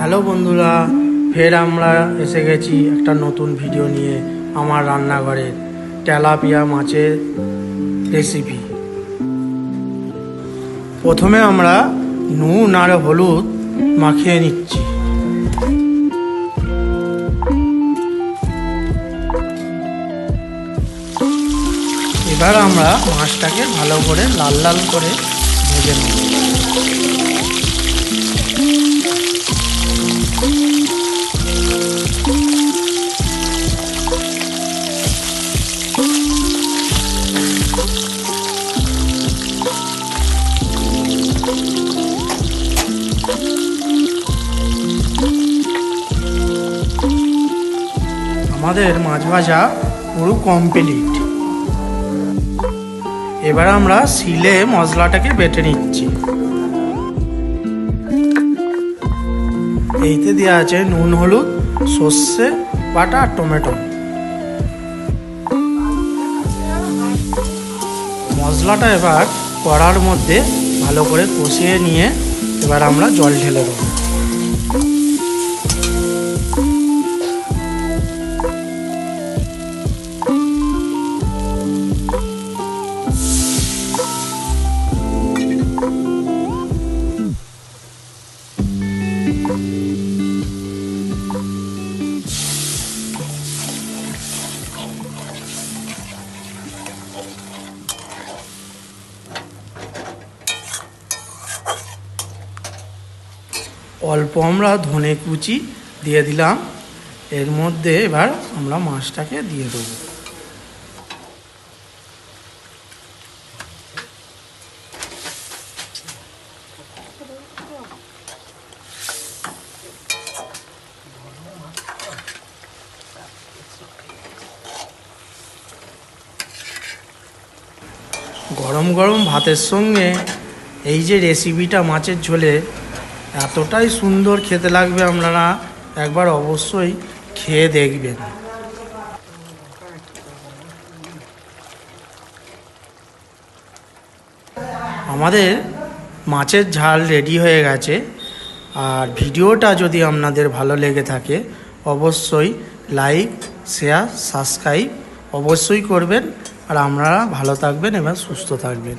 Hello বন্ধুরা, ফের আমরা এসে গেছি একটা নতুন ভিডিও নিয়ে আমার রান্নাঘরে তেলাপিয়া মাছের রেসিপি। প্রথমে আমরা নুন আর হলুদ মাখিয়ে নিচ্ছি। এবার আমরা মাছটাকে ভালো করে লাল লাল করে ভেজে নেব। আমাদের মাছ ভাজা পুরো কমপ্লিট। এবার আমরা শিলে মশলাটাকে বেটে নিচ্ছি। এইতে দেওয়া আছে নুন, হলুদ, সর্ষে বাটা আর টমেটো। মশলাটা এবার কড়ার মধ্যে ভালো করে কষিয়ে নিয়ে এবার আমরা জল ঢেলে দেবো। অল্প আমরা ধনে কুচি দিয়ে দিলাম। এর মধ্যে এবার আমরা মাছটাকে দিয়ে দেবো। গরম গরম ভাতের সঙ্গে এই যে রেসিপিটা মাছের ঝোলে এতটাই সুন্দর খেতে লাগবে, আপনারা একবার অবশ্যই খেয়ে দেখবেন। আমাদের মাছের ঝাল রেডি হয়ে গেছে। আর ভিডিওটা যদি আপনাদের ভালো লেগে থাকে অবশ্যই লাইক, শেয়ার, সাবস্ক্রাইব অবশ্যই করবেন। আর আপনারা ভালো থাকবেন এবং সুস্থ থাকবেন।